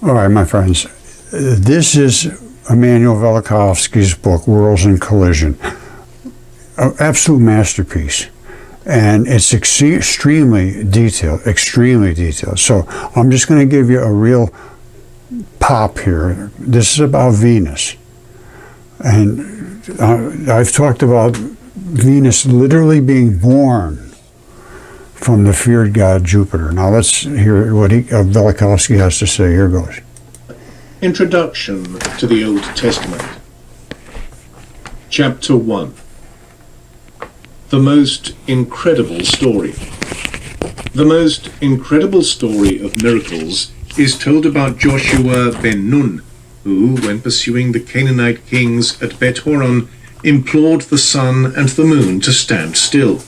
All right, my friends. This is Immanuel Velikovsky's book, Worlds in Collision. An absolute masterpiece. And it's extremely detailed. So I'm just going to give you a real pop here. This is about Venus. And I've talked about Venus literally being born from the feared god Jupiter. Now let's hear what Velikovsky has to say. Here goes. Introduction to the Old Testament. Chapter 1. The most incredible story. The most incredible story of miracles is told about Joshua ben Nun, who, when pursuing the Canaanite kings at Bet Horon, implored the sun and the moon to stand still.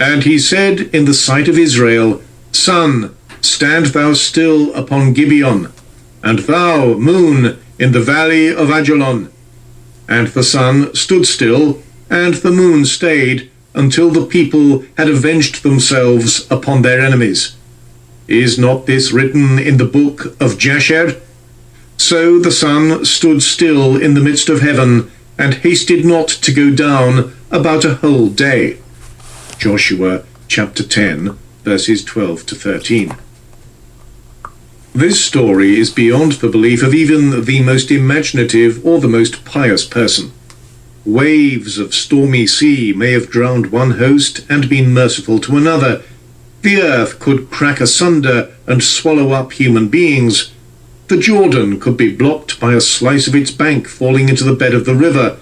And he said in the sight of Israel, Sun, stand thou still upon Gibeon, and thou, moon, in the valley of Ajalon. And the sun stood still, and the moon stayed, until the people had avenged themselves upon their enemies. Is not this written in the book of Jasher? So the sun stood still in the midst of heaven, and hasted not to go down about a whole day. Joshua chapter 10, verses 12 to 13. This story is beyond the belief of even the most imaginative or the most pious person. Waves of stormy sea may have drowned one host and been merciful to another. The earth could crack asunder and swallow up human beings. The Jordan could be blocked by a slice of its bank falling into the bed of the river.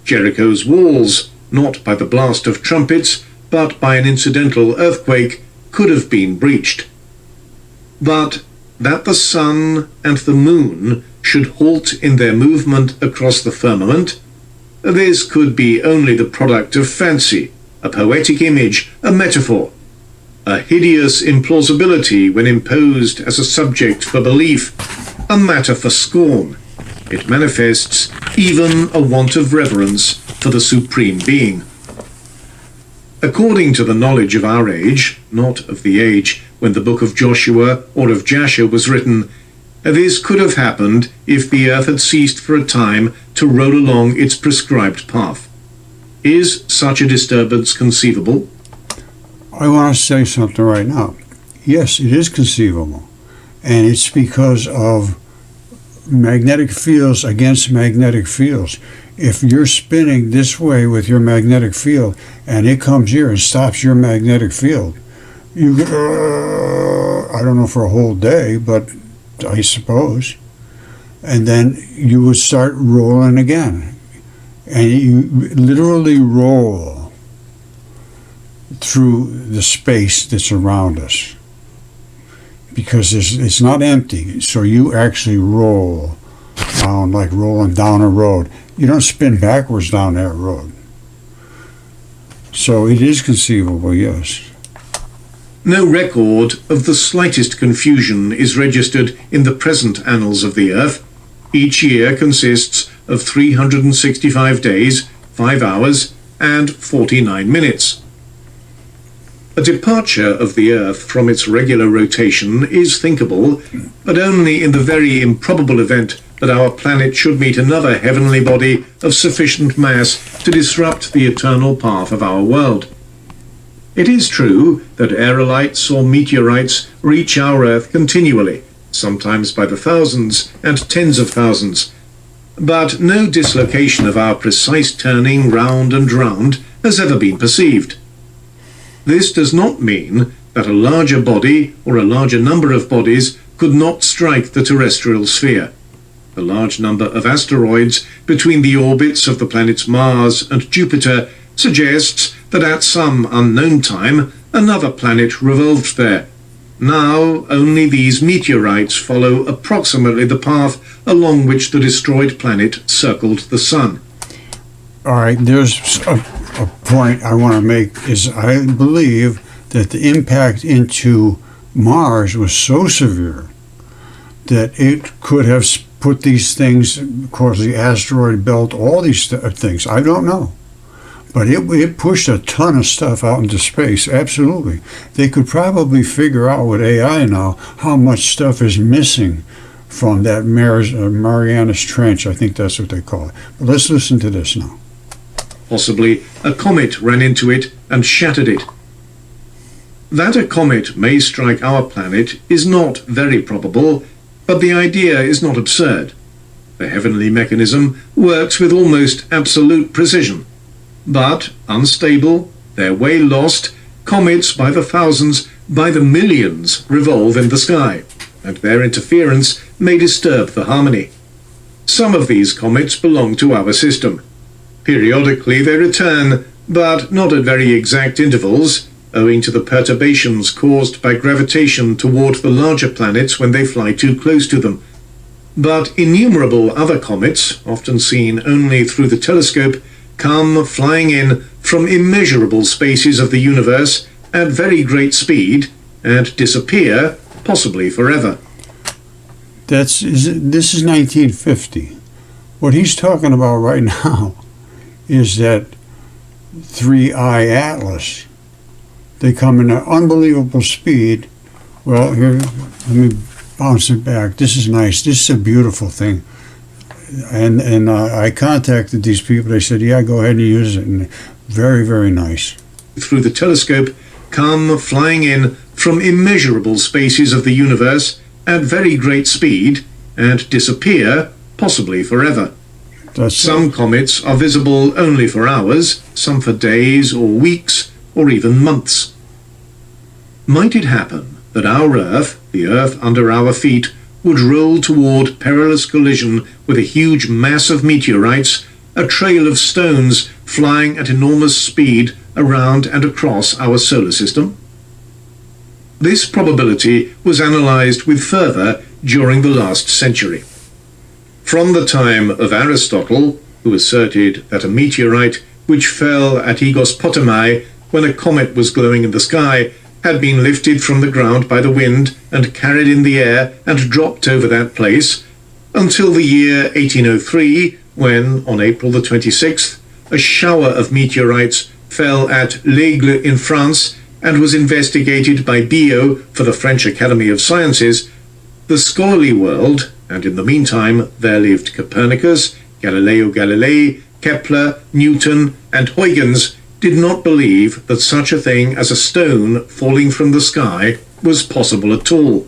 Jericho's walls, not by the blast of trumpets, but by an incidental earthquake, could have been breached. But that the sun and the moon should halt in their movement across the firmament, this could be only the product of fancy, a poetic image, a metaphor, a hideous implausibility when imposed as a subject for belief, a matter for scorn. It manifests even a want of reverence for the Supreme Being. According to the knowledge of our age, not of the age when the book of Joshua or of Jasher was written, this could have happened if the earth had ceased for a time to roll along its prescribed path. Is such a disturbance conceivable? I want to say something right now. Yes, it is conceivable. And it's because of magnetic fields against magnetic fields. If you're spinning this way with your magnetic field and it comes here and stops your magnetic field, you get, I don't know, for a whole day, but I suppose. And then you would start rolling again. And you literally roll through the space that's around us. Because it's not empty, so you actually roll down, like rolling down a road. You don't spin backwards down that road. So it is conceivable, yes. No record of the slightest confusion is registered in the present annals of the earth. Each year consists of 365 days, 5 hours, and 49 minutes. A departure of the Earth from its regular rotation is thinkable, but only in the very improbable event that our planet should meet another heavenly body of sufficient mass to disrupt the eternal path of our world. It is true that aerolites or meteorites reach our Earth continually, sometimes by the thousands and tens of thousands, but no dislocation of our precise turning round and round has ever been perceived. This does not mean that a larger body or a larger number of bodies could not strike the terrestrial sphere. The large number of asteroids between the orbits of the planets Mars and Jupiter suggests that at some unknown time another planet revolved there. Now only these meteorites follow approximately the path along which the destroyed planet circled the sun. All right, there's a point I want to make is I believe that the impact into Mars was so severe that it could have put these things, of course, the asteroid belt, all these things. I don't know. But it pushed a ton of stuff out into space, absolutely. They could probably figure out with AI now how much stuff is missing from that Marianas Trench. I think that's what they call it. But let's listen to this now. Possibly a comet ran into it and shattered it. That a comet may strike our planet is not very probable, but the idea is not absurd. The heavenly mechanism works with almost absolute precision. But, unstable, their way lost, comets by the thousands, by the millions revolve in the sky, and their interference may disturb the harmony. Some of these comets belong to our system. Periodically they return, but not at very exact intervals, owing to the perturbations caused by gravitation toward the larger planets when they fly too close to them. But innumerable other comets, often seen only through the telescope, come flying in from immeasurable spaces of the universe at very great speed and disappear, possibly forever. This is 1950. What he's talking about right now is that 3I Atlas. They come in an unbelievable speed. Well, here, let me bounce it back. This is nice. This is a beautiful thing. And I contacted these people. They said, yeah, go ahead and use it. And very, very nice. Through the telescope, come flying in from immeasurable spaces of the universe at very great speed and disappear, possibly forever. Some comets are visible only for hours, some for days or weeks or even months. Might it happen that our Earth, the Earth under our feet, would roll toward perilous collision with a huge mass of meteorites, a trail of stones flying at enormous speed around and across our solar system? This probability was analyzed with fervor during the last century. From the time of Aristotle, who asserted that a meteorite which fell at Potami when a comet was glowing in the sky had been lifted from the ground by the wind and carried in the air and dropped over that place, until the year 1803, when, on April the 26th, a shower of meteorites fell at L'Aigle in France and was investigated by Biot for the French Academy of Sciences, the scholarly world, and in the meantime there lived Copernicus, Galileo Galilei, Kepler, Newton, and Huygens, did not believe that such a thing as a stone falling from the sky was possible at all,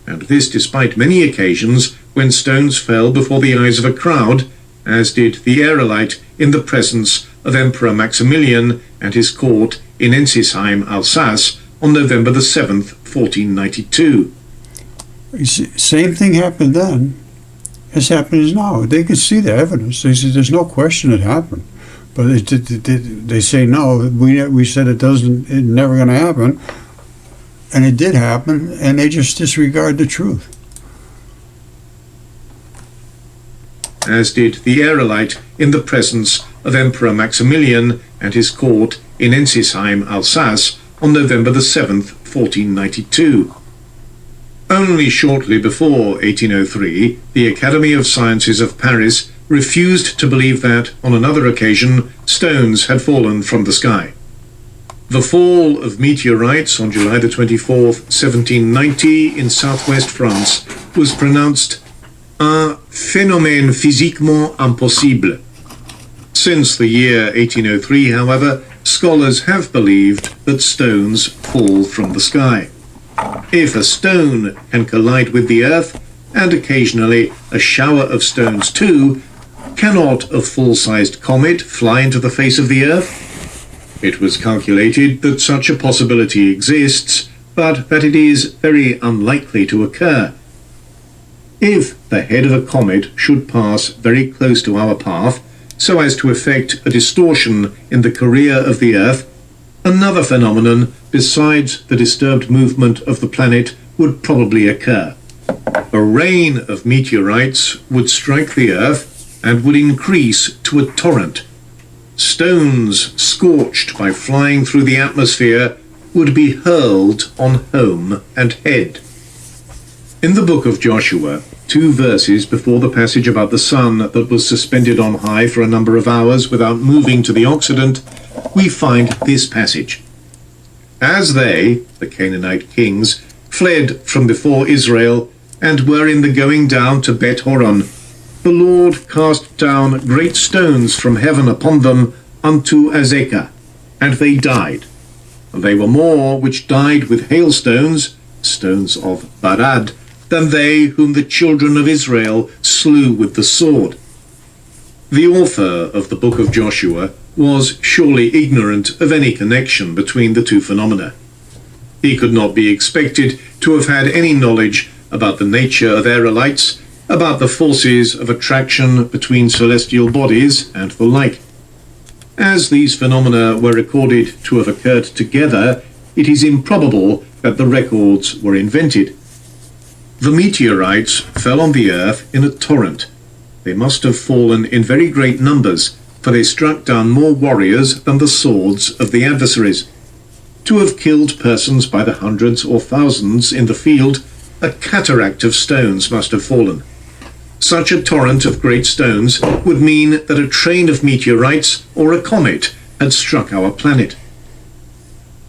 and this despite many occasions when stones fell before the eyes of a crowd, as did the aerolite in the presence of Emperor Maximilian and his court in Ensisheim, Alsace, on November the 7th, 1492. Same thing happened then as happens now. They could see the evidence. They said there's no question it happened. But they say no. We said it's never going to happen, and it did happen, and they just disregard the truth. As did the aerolite in the presence of Emperor Maximilian and his court in Ensisheim, Alsace, on November the 7th, 1492. Only shortly before 1803, the Academy of Sciences of Paris refused to believe that, on another occasion, stones had fallen from the sky. The fall of meteorites on July the 24th, 1790, in southwest France, was pronounced un phénomène physiquement impossible. Since the year 1803, however, scholars have believed that stones fall from the sky. If a stone can collide with the Earth, and occasionally a shower of stones too, cannot a full-sized comet fly into the face of the Earth? It was calculated that such a possibility exists, but that it is very unlikely to occur. If the head of a comet should pass very close to our path, so as to effect a distortion in the career of the Earth, another phenomenon besides the disturbed movement of the planet would probably occur. A rain of meteorites would strike the Earth and would increase to a torrent. Stones scorched by flying through the atmosphere would be hurled on home and head. In the book of Joshua, 2 verses before the passage about the sun that was suspended on high for a number of hours without moving to the Occident, we find this passage. As they, the Canaanite kings, fled from before Israel, and were in the going down to Bet Horon, the Lord cast down great stones from heaven upon them unto Azekah, and they died. And they were more which died with hailstones, stones of Barad, than they whom the children of Israel slew with the sword. The author of the book of Joshua was surely ignorant of any connection between the two phenomena. He could not be expected to have had any knowledge about the nature of aerolites, about the forces of attraction between celestial bodies, and the like. As these phenomena were recorded to have occurred together, it is improbable that the records were invented. The meteorites fell on the earth in a torrent. They must have fallen in very great numbers, for they struck down more warriors than the swords of the adversaries. To have killed persons by the hundreds or thousands in the field, a cataract of stones must have fallen. Such a torrent of great stones would mean that a train of meteorites or a comet had struck our planet.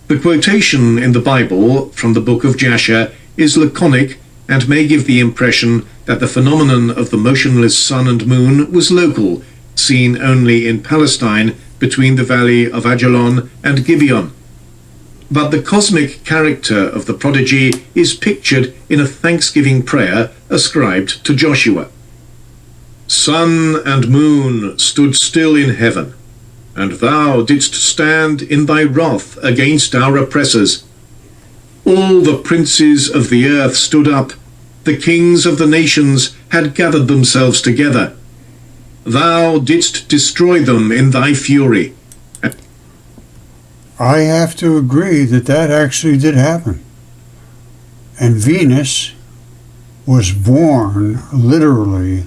The quotation in the Bible from the book of Joshua is laconic and may give the impression that the phenomenon of the motionless sun and moon was local, seen only in Palestine between the valley of Ajalon and Gibeon. But the cosmic character of the prodigy is pictured in a thanksgiving prayer ascribed to Joshua. Sun and moon stood still in heaven, and thou didst stand in thy wrath against our oppressors. All the princes of the earth stood up, the kings of the nations had gathered themselves together. Thou didst destroy them in thy fury. I have to agree that that actually did happen. And Venus was born literally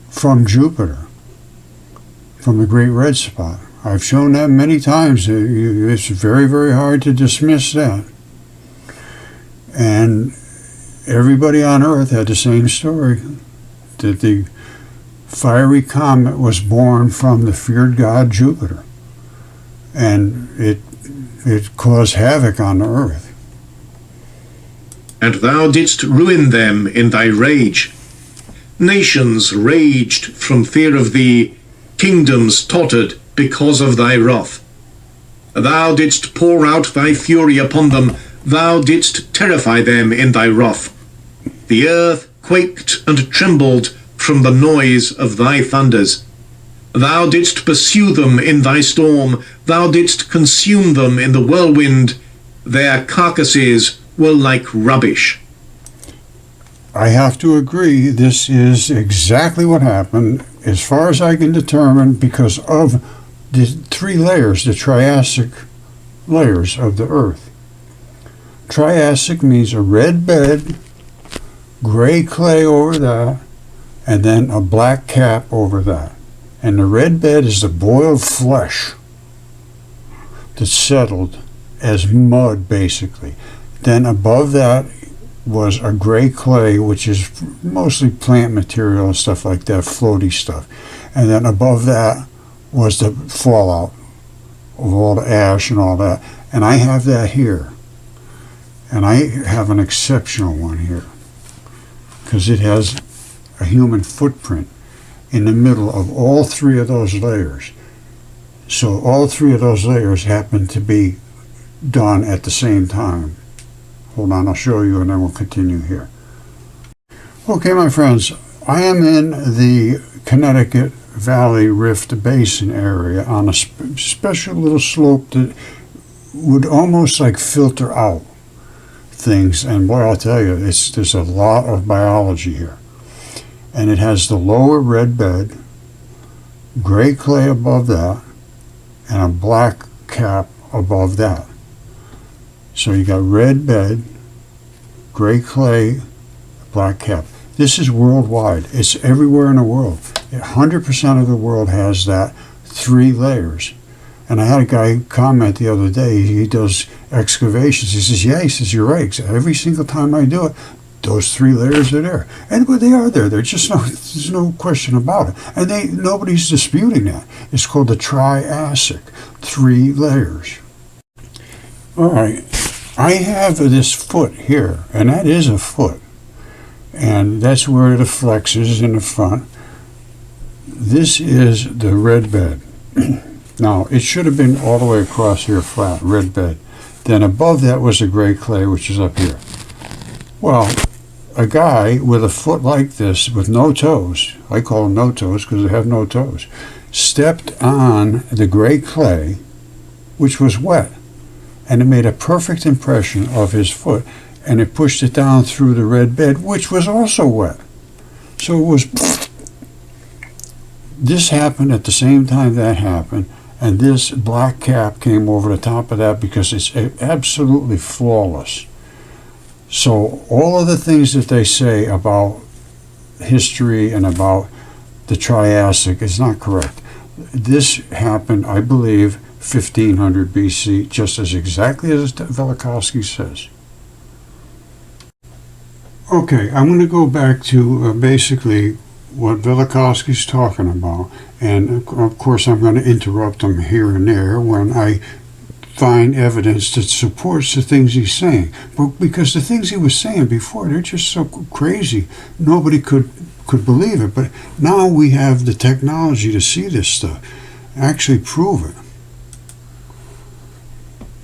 from Jupiter, from the Great Red Spot. I've shown that many times. It's very, very hard to dismiss that. And everybody on Earth had the same story, that the fiery comet was born from the feared god Jupiter. And it caused havoc on the earth. And thou didst ruin them in thy rage. Nations raged from fear of thee, kingdoms tottered because of thy wrath. Thou didst pour out thy fury upon them, thou didst terrify them in thy wrath. The earth quaked and trembled from the noise of thy thunders. Thou didst pursue them in thy storm, thou didst consume them in the whirlwind. Their carcasses were like rubbish. I have to agree, this is exactly what happened, as far as I can determine, because of the three layers, the Triassic layers of the Earth. Triassic means a red bed, gray clay over that, and then a black cap over that. And the red bed is the boiled flesh that settled as mud, basically. Then above that was a gray clay, which is mostly plant material and stuff like that, floaty stuff. And then above that was the fallout of all the ash and all that. And I have that here. And I have an exceptional one here, because it has a human footprint in the middle of all three of those layers. So all three of those layers happen to be done at the same time. Hold on, I'll show you and then we'll continue here. Okay, my friends, I am in the Connecticut Valley Rift Basin area on a special little slope that would almost like filter out things. And boy, I'll tell you, there's a lot of biology here. And it has the lower red bed, gray clay above that, and a black cap above that. So you got red bed, gray clay, black cap. This is worldwide. It's everywhere in the world. 100% of the world has that three layers. And I had a guy comment the other day, he does excavations. He says, yeah, he says, you're right. Every single time I do it, those three layers are there. And but they are there. There's no question about it. And nobody's disputing that. It's called the Triassic, three layers. All right. I have this foot here, and that is a foot. and that's where the flex is in the front. This is the red bed. Now, it should have been all the way across here flat, red bed. Then above that was the gray clay, which is up here. Well, a guy with a foot like this, with no toes, I call them no toes because they have no toes, stepped on the gray clay, which was wet, and it made a perfect impression of his foot, and it pushed it down through the red bed, which was also wet. So it was... This happened at the same time that happened, and this black cap came over the top of that because it's absolutely flawless. So all of the things that they say about history and about the Triassic is not correct. This happened, I believe, 1500 BC, just as exactly as Velikovsky says. Okay, I'm going to go back to basically what Velikovsky's talking about, and of course I'm going to interrupt him here and there when I find evidence that supports the things he's saying. But because the things he was saying before, they're just so crazy, nobody could believe it. But now we have the technology to see this stuff, actually prove it.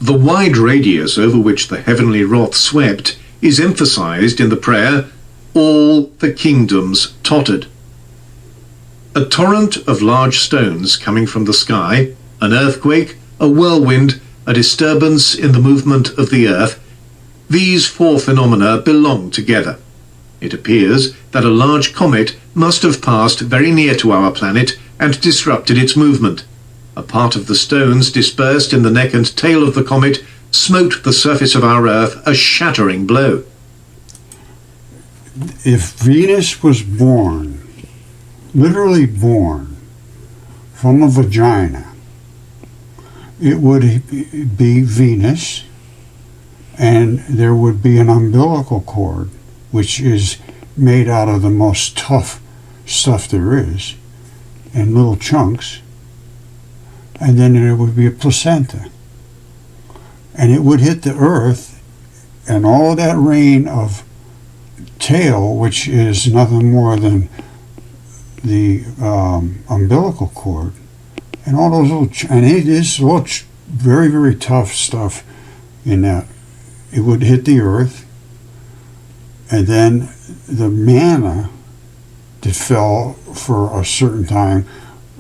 The wide radius over which the heavenly wrath swept is emphasized in the prayer, "All the kingdoms tottered." A torrent of large stones coming from the sky, an earthquake, a whirlwind, a disturbance in the movement of the earth, these four phenomena belong together. It appears that a large comet must have passed very near to our planet and disrupted its movement. A part of the stones dispersed in the neck and tail of the comet smote the surface of our Earth a shattering blow. If Venus was born, literally born, from a vagina, it would be Venus, and there would be an umbilical cord, which is made out of the most tough stuff there is, in little chunks, and then there would be a placenta. And it would hit the earth, and all of that rain of tail, which is nothing more than the umbilical cord, and all those little, and it is very, very tough stuff in that. It would hit the earth, and then the manna that fell for a certain time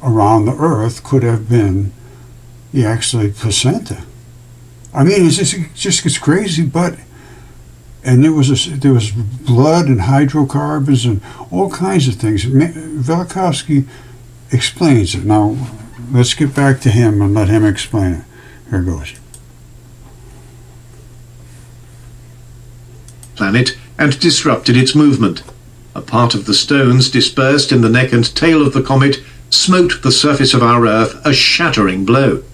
around the earth could have been the actually placenta. I mean, it just gets crazy, but, and there was blood and hydrocarbons and all kinds of things. Velikovsky explains it. Now, let's get back to him and let him explain it. Here goes. Planet and disrupted its movement. A part of the stones dispersed in the neck and tail of the comet smote the surface of our Earth a shattering blow.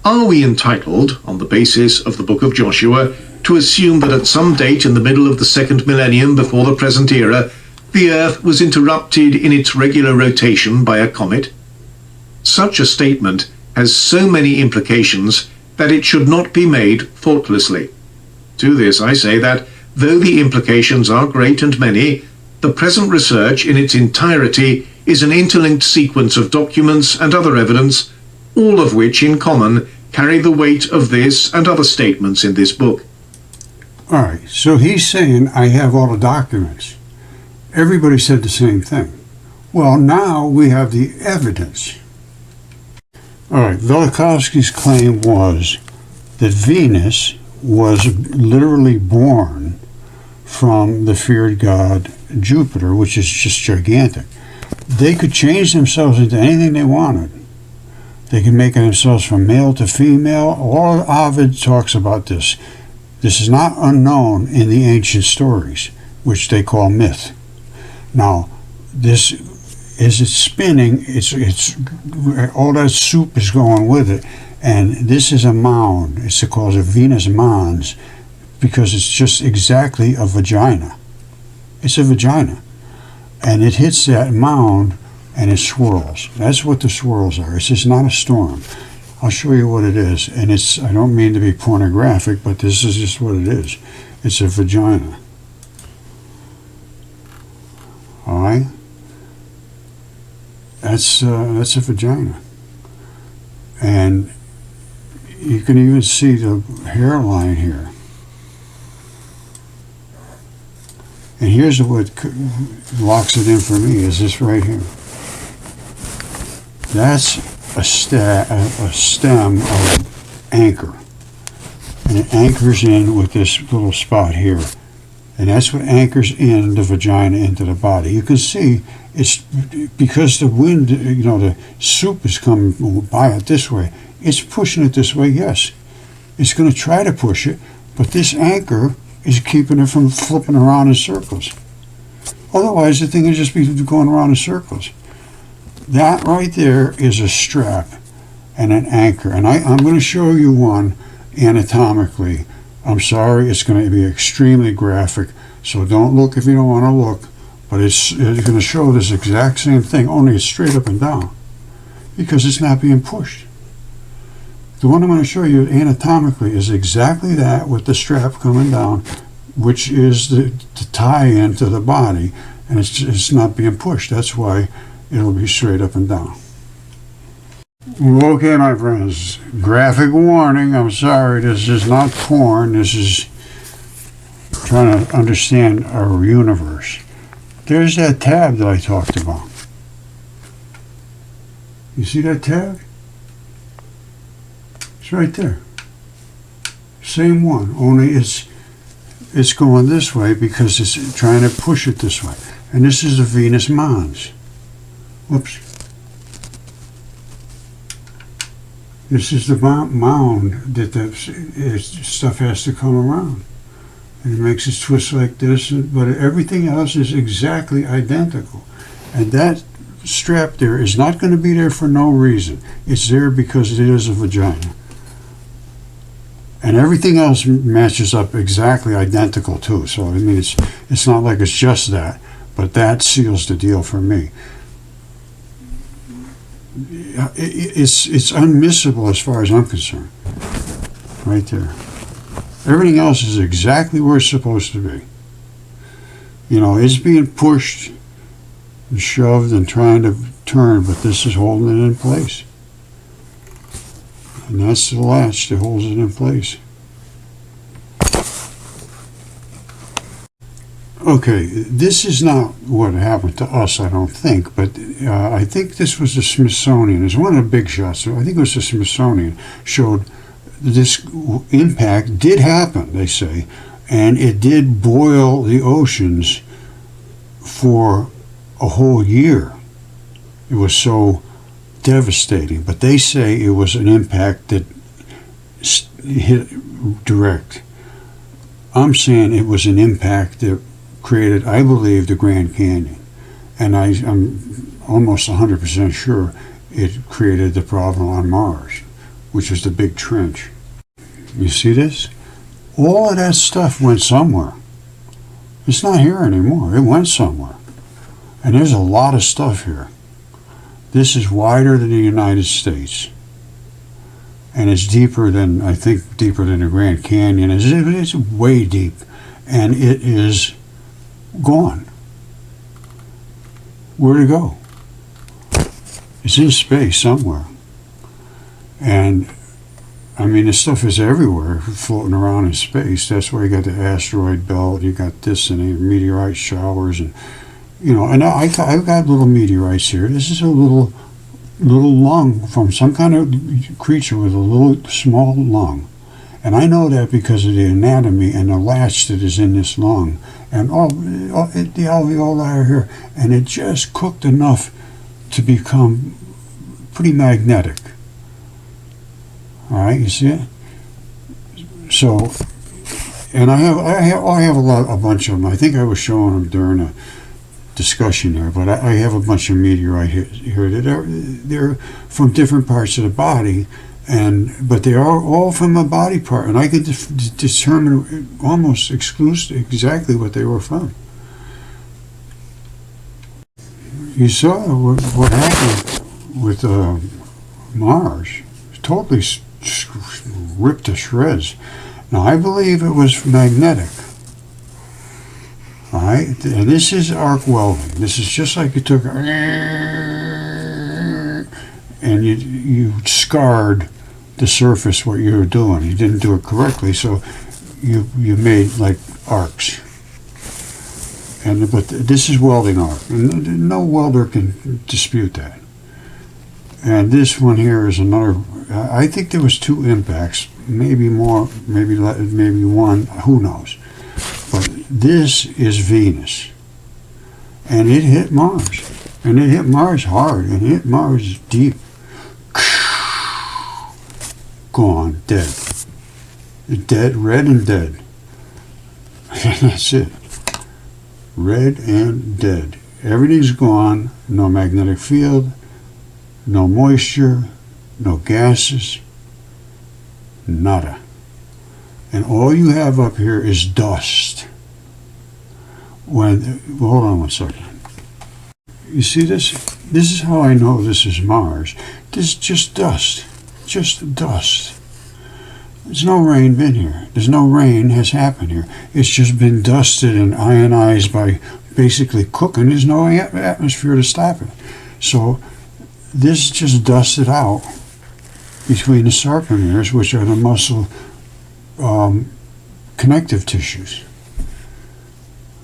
Are we entitled, on the basis of the book of Joshua, to assume that at some date in the middle of the second millennium before the present era, the Earth was interrupted in its regular rotation by a comet? Such a statement has so many implications that it should not be made thoughtlessly. To this I say that, though the implications are great and many, the present research in its entirety is an interlinked sequence of documents and other evidence, all of which in common carry the weight of this and other statements in this book. All right, so he's saying, I have all the documents. Everybody said the same thing. Well, now we have the evidence. All right, Velikovsky's claim was that Venus was literally born from the feared god Jupiter, which is just gigantic. They could change themselves into anything they wanted. They can make themselves from male to female. All Ovid talks about this. This is not unknown in the ancient stories, which they call myth. Now, this is it's spinning. It's all that soup is going with it, and this is a mound. It's called a Venus mons because it's just exactly a vagina. It's a vagina, and it hits that mound and it swirls. That's what the swirls are. It's just not a storm. I'll show you what it is, and I don't mean to be pornographic, but this is just what it is. It's a vagina. All right, that's a vagina, and you can even see the hairline here. And here's what locks it in for me, is this right here. That's a stem of anchor. And it anchors in with this little spot here. And that's what anchors in the vagina into the body. You can see it's because the wind, the soup is coming by it this way. It's pushing it this way, yes. It's going to try to push it, but this anchor is keeping it from flipping around in circles. Otherwise, the thing would just be going around in circles. That right there is a strap and an anchor. And I'm going to show you one anatomically. I'm sorry, it's going to be extremely graphic, so don't look if you don't want to look. But it's going to show this exact same thing, only it's straight up and down, because it's not being pushed. The one I'm going to show you anatomically is exactly that, with the strap coming down, which is the tie-in to the body, and it's not being pushed. That's why it'll be straight up and down. Okay, my friends, graphic warning. I'm sorry, this is not porn. This is trying to understand our universe. There's that tab that I talked about. You see that tab? It's right there. Same one, only it's going this way because it's trying to push it this way. And this is the Venus Mons. Whoops. This is the mound that the stuff has to come around. And it makes it twist like this, but everything else is exactly identical. And that strap there is not going to be there for no reason. It's there because it is a vagina. And everything else matches up exactly identical too. So I mean, it's not like it's just that, but that seals the deal for me. It's unmissable as far as I'm concerned. Right there. Everything else is exactly where it's supposed to be. It's being pushed and shoved and trying to turn, but this is holding it in place. And that's the latch that holds it in place. Okay, this is not what happened to us, I don't think, but I think this was the Smithsonian. It's one of the big shots. I think it was the Smithsonian showed this impact did happen, they say, and it did boil the oceans for a whole year. It was so devastating, but they say it was an impact that hit direct. I'm saying it was an impact that created, I believe, the Grand Canyon, and I'm almost 100% sure it created the problem on Mars, which was the big trench. You see this? All of that stuff went somewhere. It's not here anymore. It went somewhere. And there's a lot of stuff here. This is wider than the United States. And it's deeper than, I think, deeper than the Grand Canyon. It's way deep. And it is gone. Where'd it go? It's in space somewhere. And I mean, this stuff is everywhere, floating around in space. That's why you got the asteroid belt, you got this and the meteorite showers, and and I've got little meteorites here. This is a little lung from some kind of creature with a little small lung. And I know that because of the anatomy and the latch that is in this lung. And the alveoli are here. And it just cooked enough to become pretty magnetic. All right, you see it? So, and I have a bunch of them. I think I was showing them during a discussion there, but I have a bunch of meteorite here that they're from different parts of the body, but they are all from a body part, and I could determine almost exclusively exactly what they were from. You saw what happened with Mars. Totally ripped to shreds. Now I believe it was magnetic. All right? And this is arc welding. This is just like you took and you scarred the surface what you were doing. You didn't do it correctly, so you made like arcs. But this is welding arc, and no welder can dispute that. And this one here is another. I think there was 2 impacts, maybe more, maybe one. Who knows? But this is Venus, and it hit Mars, and it hit Mars hard, and it hit Mars deep. Gone, dead, red and dead. That's it. Red and dead. Everything's gone. No magnetic field, no moisture, no gases, nada. And all you have up here is dust. Hold on one second. You see this? This is how I know this is Mars. This is just dust. Just dust. There's no rain been here. There's no rain has happened here. It's just been dusted and ionized by basically cooking. There's no atmosphere to stop it. So this just dusted out between the sarcomeres, which are the muscle connective tissues.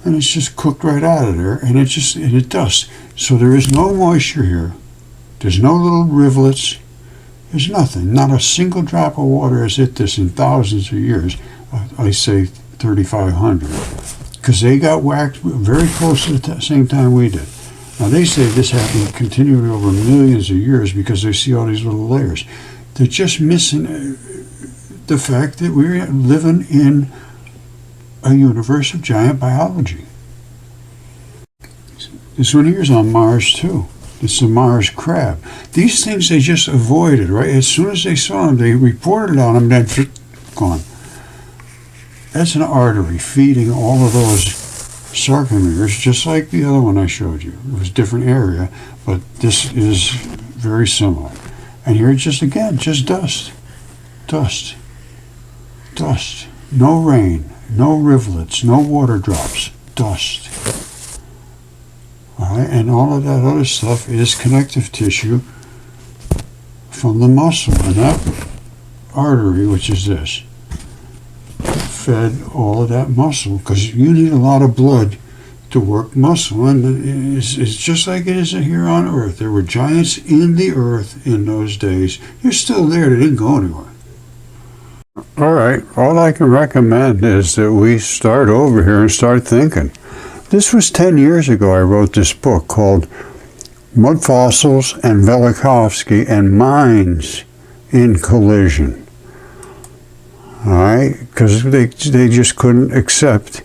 And it's just cooked right out of there, and it dusts. So there is no moisture here. There's no little rivulets. There's nothing. Not a single drop of water has hit this in thousands of years. I say 3,500. Because they got whacked very close to the same time we did. Now they say this happened continually over millions of years because they see all these little layers. They're just missing the fact that we're living in a universe of giant biology. This one here is on Mars too. It's a Mars crab. These things they just avoided, right? As soon as they saw them, they reported on them, then gone. That's an artery feeding all of those sarcomeres, just like the other one I showed you. It was a different area, but this is very similar. And here it's just, again, just dust. Dust. Dust. No rain, no rivulets, no water drops. Dust. All right, and all of that other stuff is connective tissue from the muscle. And that artery, which is this, fed all of that muscle, because you need a lot of blood to work muscle. And it's just like it is here on Earth. There were giants in the Earth in those days. They're still there. They didn't go anywhere. All right, all I can recommend is that we start over here and start thinking. This was 10 years ago I wrote this book called Mudfossils and Velikovsky and Minds in Collision. All right, because they just couldn't accept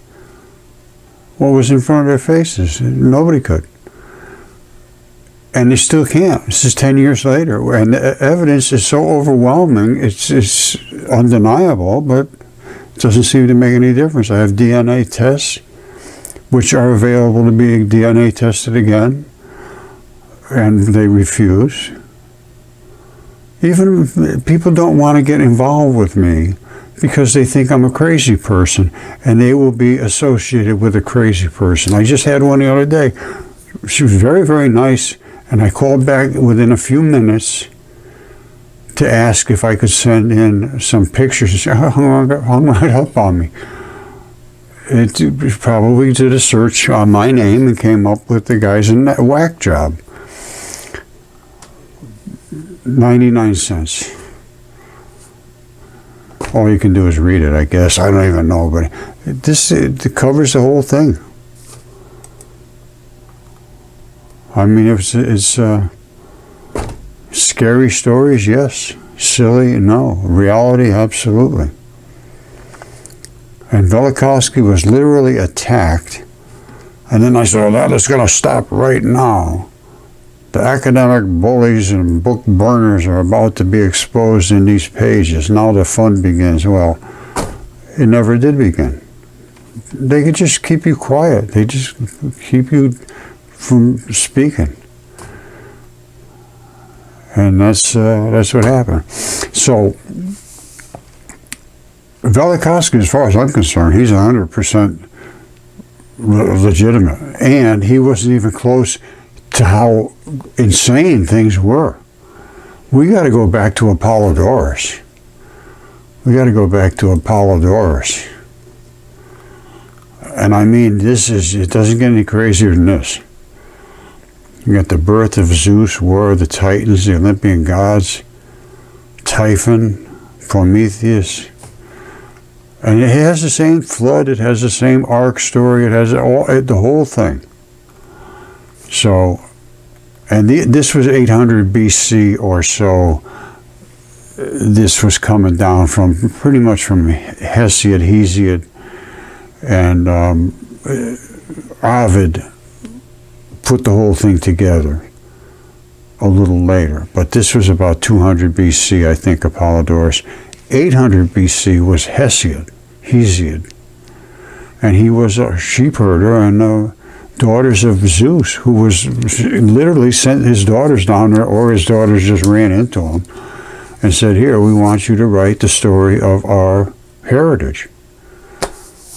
what was in front of their faces. Nobody could. And they still can't. This is 10 years later, and the evidence is so overwhelming, it's undeniable, but it doesn't seem to make any difference. I have DNA tests, which are available to be DNA tested again, and they refuse. Even people don't want to get involved with me because they think I'm a crazy person, and they will be associated with a crazy person. I just had one the other day. She was very, very nice, and I called back within a few minutes to ask if I could send in some pictures. She hung right up on me. It probably did a search on my name and came up with the guy's whack job. 99 cents. All you can do is read it, I guess. I don't even know, but it covers the whole thing. I mean, it's scary stories, yes. Silly, no. Reality, absolutely. And Velikovsky was literally attacked. And then I said, well, that is going to stop right now. The academic bullies and book burners are about to be exposed in these pages. Now the fun begins. Well, it never did begin. They could just keep you quiet. They just keep you from speaking. And that's what happened. So Velikovsky, as far as I'm concerned, he's 100% legitimate. And he wasn't even close to how insane things were. We got to go back to Apollodorus. And I mean, it doesn't get any crazier than this. You got the birth of Zeus, war of the Titans, the Olympian gods, Typhon, Prometheus. And it has the same flood, it has the same ark story, it has the whole thing. So, and this was 800 BC or so. This was coming down from pretty much from Hesiod, and Ovid put the whole thing together a little later. But this was about 200 BC, I think, Apollodorus. 800 BC was Hesiod, and he was a sheep herder and daughters of Zeus, who was literally sent his daughters down there, or his daughters just ran into him and said, "Here, we want you to write the story of our heritage."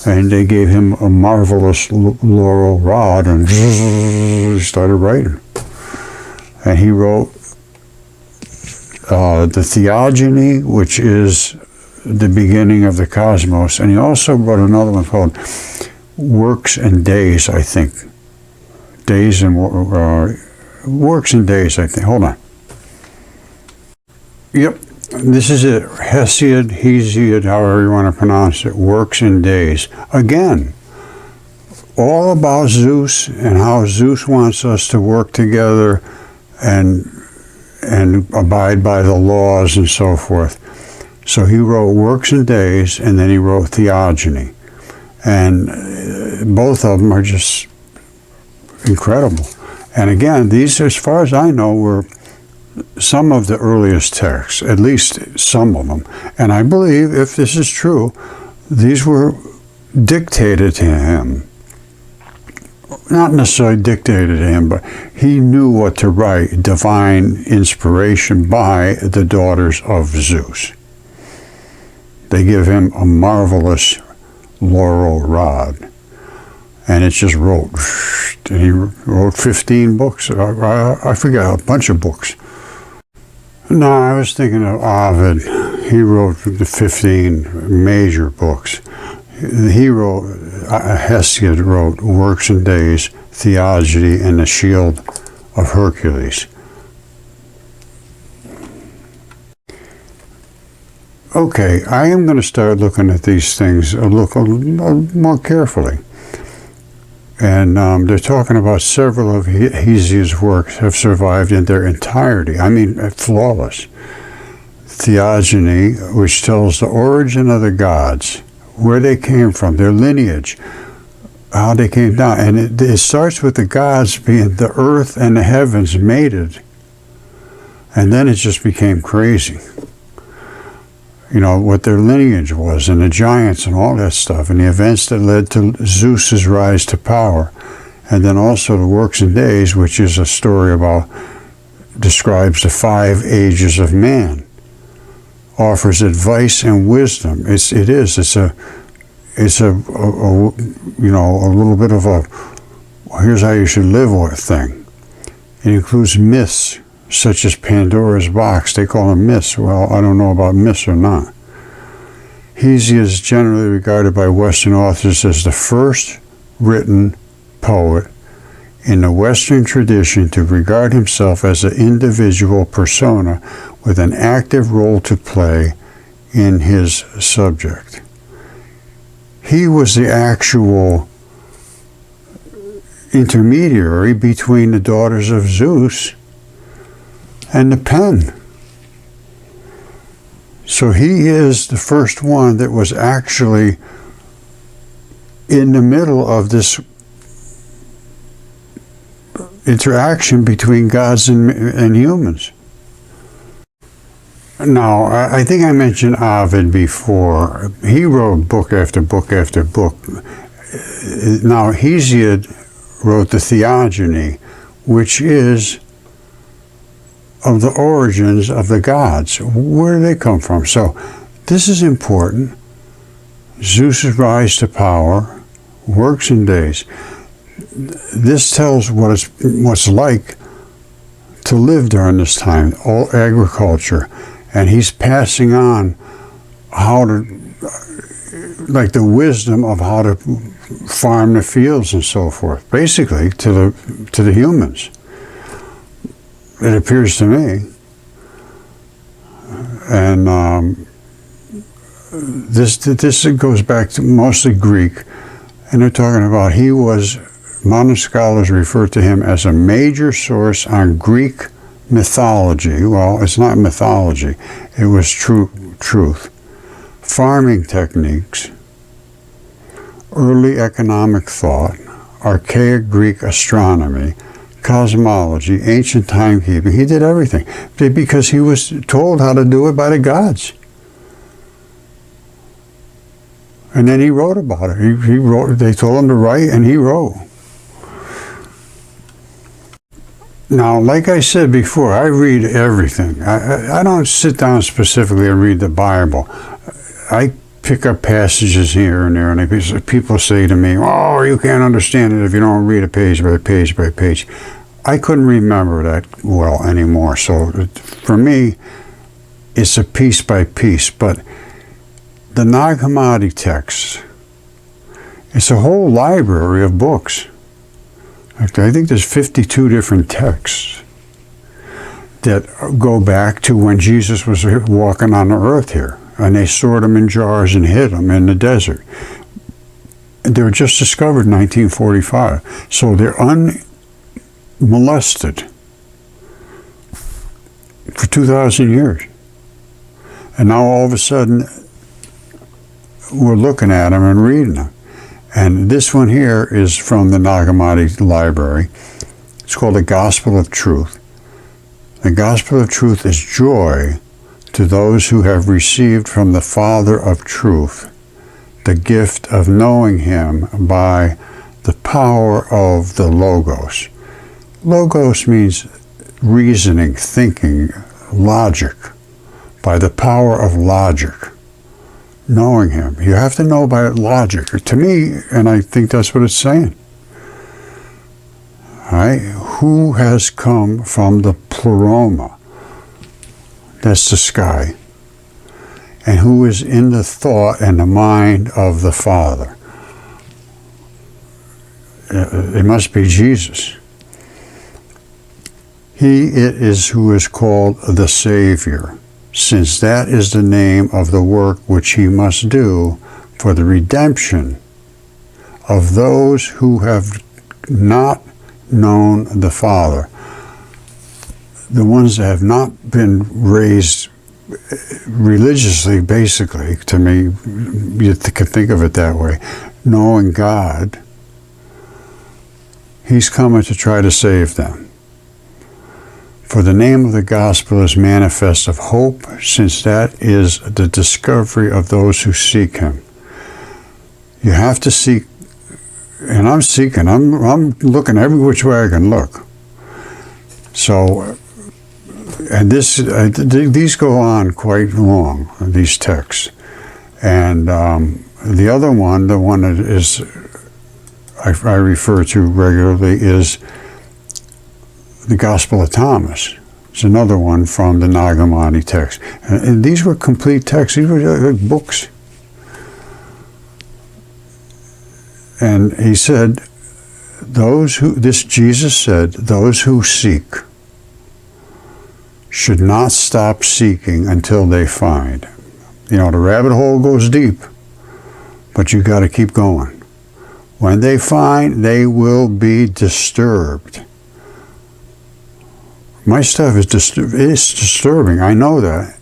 And they gave him a marvelous laurel rod and started writing. And he wrote the Theogony, which is the beginning of the cosmos. And he also wrote another one called Works and Days, I think. Works and Days, I think. Hold on. Yep. This is it. Hesiod, however you want to pronounce it. Works and Days. Again, all about Zeus and how Zeus wants us to work together and abide by the laws and so forth. So he wrote Works and Days, and then he wrote Theogony. And both of them are just incredible. And again, these, as far as I know, were some of the earliest texts, at least some of them. And I believe, if this is true, these were dictated to him. Not necessarily dictated to him, but he knew what to write, divine inspiration by the daughters of Zeus. They give him a marvelous laurel rod. And it just wrote, and he wrote 15 books. I forgot, a bunch of books. No, I was thinking of Ovid. He wrote the 15 major books. Hesiod wrote Works and Days, Theogony, and the Shield of Hercules. Okay, I am going to start looking at these things a little more carefully. And they're talking about several of Hesiod's works have survived in their entirety. I mean, flawless. Theogony, which tells the origin of the gods, where they came from, their lineage, how they came down. And it starts with the gods being the earth and the heavens mated. And then it just became crazy. You know, what their lineage was, and the giants and all that stuff, and the events that led to Zeus's rise to power. And then also the Works and Days, which is a story describes the 5 ages of man. Offers advice and wisdom. It's a little bit of a here's how you should live thing. It includes myths such as Pandora's box. They call them myths. Well, I don't know about myths or not. Hesiod is generally regarded by Western authors as the first written poet in the Western tradition to regard himself as an individual persona with an active role to play in his subject. He was the actual intermediary between the daughters of Zeus and the pen. So he is the first one that was actually in the middle of this interaction between gods and humans. Now, I think I mentioned Ovid before. He wrote book after book after book. Now, Hesiod wrote the Theogony, which is of the origins of the gods. Where do they come from? So this is important. Zeus's rise to power, works in days. This tells what's like to live during this time, all agriculture, and he's passing on how to, like the wisdom of how to farm the fields and so forth, basically to the humans. It appears to me. And this goes back to mostly Greek, and they're talking about modern scholars refer to him as a major source on Greek mythology. Well, it's not mythology, it was truth. Farming techniques, early economic thought, archaic Greek astronomy, cosmology, ancient timekeeping. He did everything because he was told how to do it by the gods. And then he wrote about it. He wrote. They told him to write, and he wrote. Now, like I said before, I read everything. I don't sit down specifically and read the Bible. I pick up passages here and there, and people say to me, "Oh, you can't understand it if you don't read it page by page by page." I couldn't remember that well anymore. So for me, it's a piece by piece. But the Nag Hammadi text, it's a whole library of books. I think there's 52 different texts that go back to when Jesus was walking on the earth here. And they stored them in jars and hid them in the desert. They were just discovered in 1945. So they're unmolested for 2,000 years. And now all of a sudden, we're looking at them and reading them. And this one here is from the Nag Hammadi library. It's called The Gospel of Truth. The Gospel of Truth is joy to those who have received from the Father of Truth the gift of knowing him by the power of the Logos. Logos means reasoning, thinking, logic, by the power of logic. Knowing him. You have to know by logic. To me, and I think that's what it's saying. Right? Who has come from the pleroma? That's the sky. And who is in the thought and the mind of the Father? It must be Jesus. He it is who is called the Savior, since that is the name of the work which he must do for the redemption of those who have not known the Father. The ones that have not been raised religiously, basically, to me, you can think of it that way, knowing God, he's coming to try to save them. For the name of the gospel is manifest of hope, since that is the discovery of those who seek him. You have to seek, and I'm seeking, I'm looking every which way I can look. So, and these go on quite long, these texts. And the other one, the one that is I refer to regularly, is the Gospel of Thomas. It's another one from the Nag Hammadi text. And these were complete texts. These were like books. And he said, Jesus said, those who seek should not stop seeking until they find. You know, the rabbit hole goes deep, but you got to keep going. When they find, they will be disturbed. My stuff is disturbing. I know that.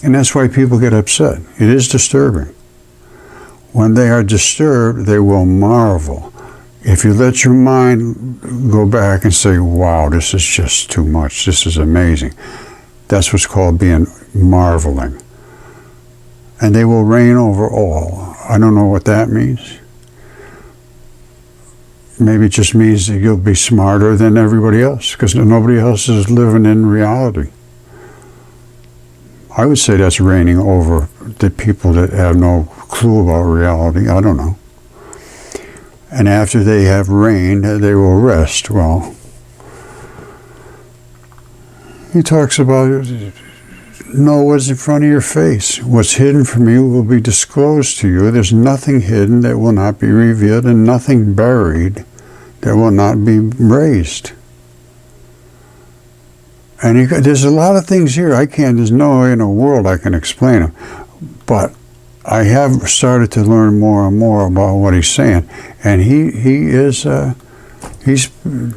And that's why people get upset. It is disturbing. When they are disturbed, they will marvel. If you let your mind go back and say, wow, this is just too much, this is amazing, that's what's called being marveling. And they will reign over all. I don't know what that means. Maybe it just means that you'll be smarter than everybody else, because nobody else is living in reality. I would say that's reigning over the people that have no clue about reality. I don't know. and after they have reigned, they will rest. Well, he talks about know what's in front of your face. What's hidden from you will be disclosed to you. There's nothing hidden that will not be revealed, and nothing buried that will not be raised. And there's a lot of things here there's no way in the world I can explain them. But I have started to learn more and more about what he's saying. And he's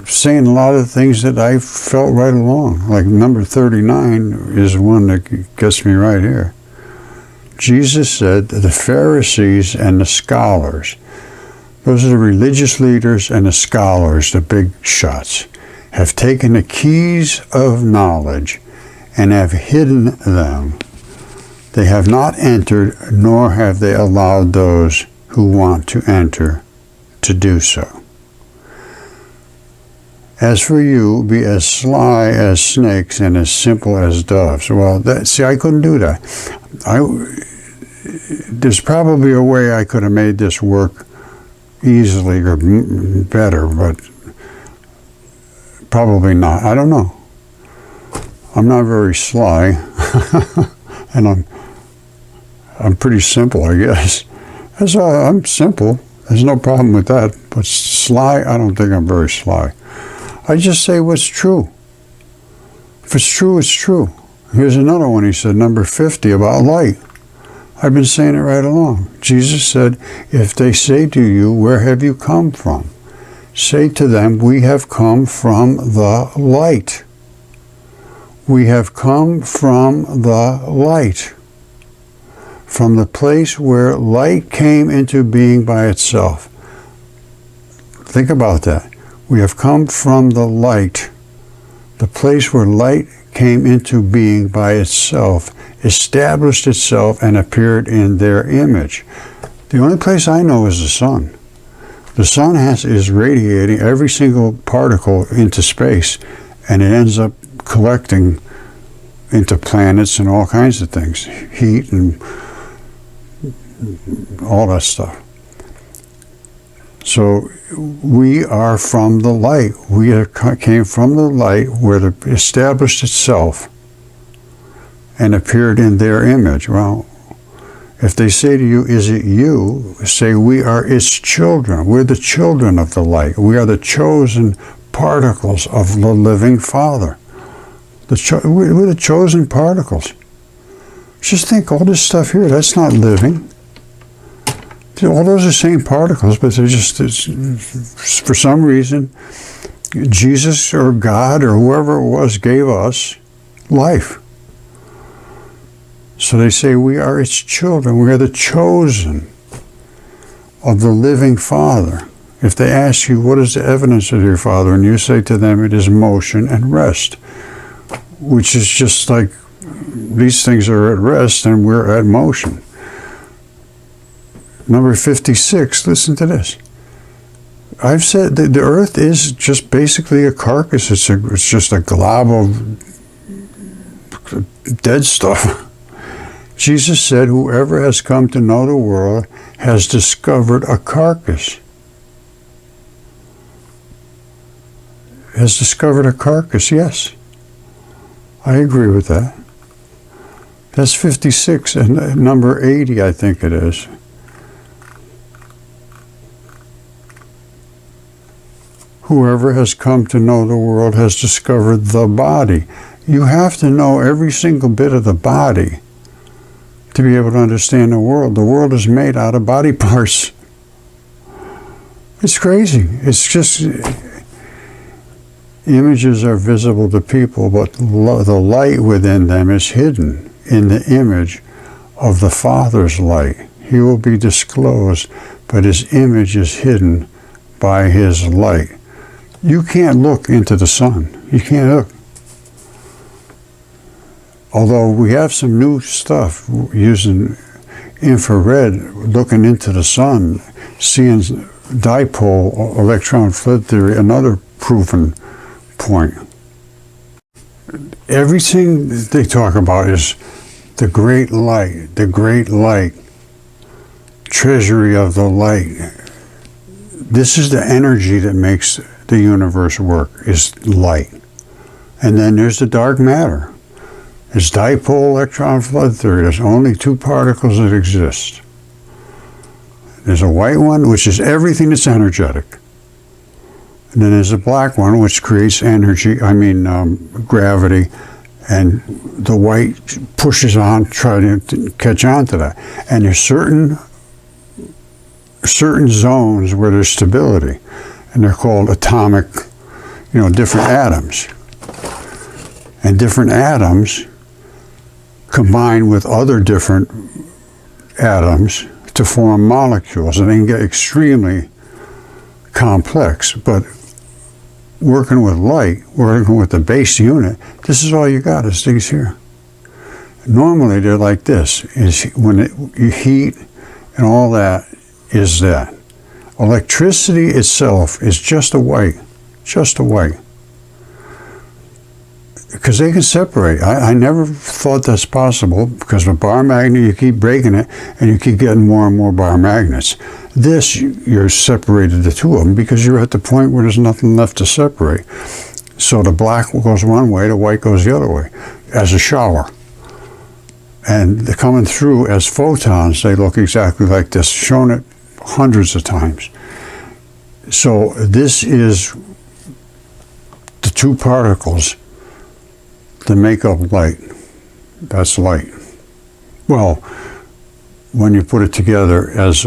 saying a lot of things that I felt right along. Like number 39 is one that gets me right here. Jesus said the Pharisees and the scholars, those are the religious leaders and the scholars, the big shots, have taken the keys of knowledge and have hidden them. They have not entered, nor have they allowed those who want to enter to do so. As for you, be as sly as snakes and as simple as doves. Well, I couldn't do that. There's probably a way I could have made this work easily or better, but probably not. I don't know. I'm not very sly, and I'm pretty simple, I guess. I'm simple. There's no problem with that. But sly, I don't think I'm very sly. I just say what's true. If it's true, it's true. Here's another one. He said, number 50, about light. I've been saying it right along. Jesus said, if they say to you, where have you come from? Say to them, we have come from the light. We have come from the light. From the place where light came into being by itself. Think about that. We have come from the light, the place where light came into being by itself, established itself, and appeared in their image. The only place I know is the sun. The sun is radiating every single particle into space, and it ends up collecting into planets and all kinds of things, heat and all that stuff. So we are from the light. We came from the light where it established itself and appeared in their image. Well, if they say to you, is it you? Say, we are its children. We're the children of the light. We are the chosen particles of the living Father. We're the chosen particles. Just think, all this stuff here, that's not living. All those are the same particles, but they're just, for some reason, Jesus or God or whoever it was gave us life. So they say we are its children. We are the chosen of the living Father. If they ask you, what is the evidence of your Father? And you say to them, it is motion and rest, which is just like these things are at rest and we're at motion. Number 56, listen to this. I've said that the earth is just basically a carcass. It's just a glob of dead stuff. Jesus said, whoever has come to know the world has discovered a carcass. Has discovered a carcass, yes. I agree with that. That's 56, and number 80, I think it is. Whoever has come to know the world has discovered the body. You have to know every single bit of the body to be able to understand the world. The world is made out of body parts. It's crazy. It's just, images are visible to people, but the light within them is hidden in the image of the Father's light. He will be disclosed, but his image is hidden by his light. You can't look into the sun. You can't look. Although we have some new stuff using infrared, looking into the sun, seeing dipole electron flood theory, another proven point. Everything they talk about is the great light, treasury of the light, this is the energy that makes the universe work, is light. And then there's the dark matter. It's dipole electron flood theory. There's only two particles that exist. There's a white one, which is everything that's energetic. And then there's a black one, which creates gravity, and the white pushes on, trying to catch on to that. And there's certain zones where there's stability, and they're called atomic, different atoms. And different atoms combine with other different atoms to form molecules, and they can get extremely complex. But working with light, working with the base unit, this is all you got, is these here. Normally they're like this, is when you heat and all that is that. Electricity itself is just a white. Because they can separate. I never thought that's possible, because with bar magnet you keep breaking it and you keep getting more and more bar magnets. This, you're separated the two of them because you're at the point where there's nothing left to separate. So the black goes one way, the white goes the other way, as a shower. And they're coming through as photons. They look exactly like this, shown it hundreds of times. So this is the two particles that make up light. That's light. Well, when you put it together as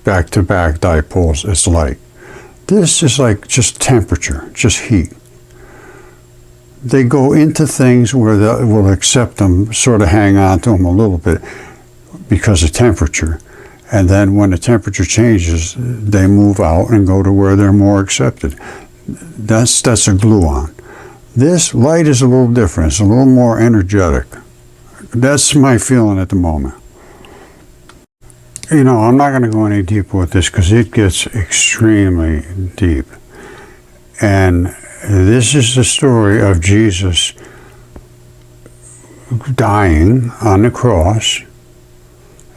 back-to-back dipoles, it's light. This is like just temperature, just heat. They go into things where they will accept them, sort of hang on to them a little bit because of temperature. And then when the temperature changes, they move out and go to where they're more accepted. That's a gluon. This light is a little different. It's a little more energetic. That's my feeling at the moment. I'm not going to go any deeper with this because it gets extremely deep. And this is the story of Jesus dying on the cross,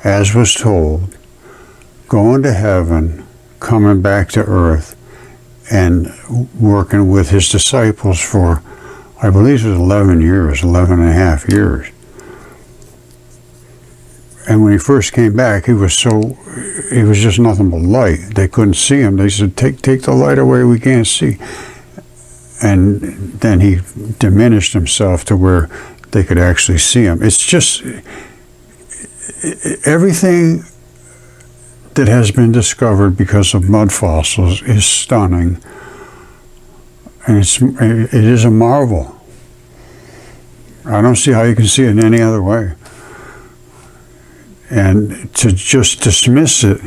as was told, going to heaven, coming back to earth, and working with his disciples for, I believe it was 11 and a half years. And when he first came back, he was just nothing but light. They couldn't see him. They said, take the light away, we can't see. And then he diminished himself to where they could actually see him. It's just, everything that has been discovered because of mud fossils is stunning, and it is a marvel. I don't see how you can see it in any other way. And to just dismiss it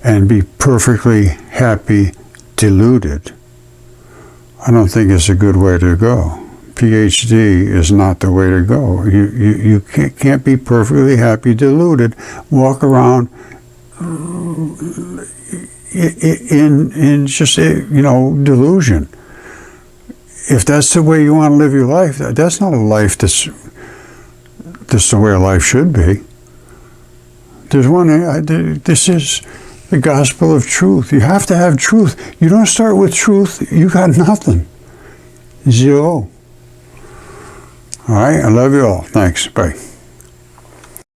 and be perfectly happy deluded, I don't think it's a good way to go. PhD is not the way to go. You can't be perfectly happy deluded, walk around in just delusion. If that's the way you want to live your life, that's not a life that's the way a life should be. This is the gospel of truth. You have to have truth. You don't start with truth, you got nothing. Zero. All right, I love you all. Thanks. Bye.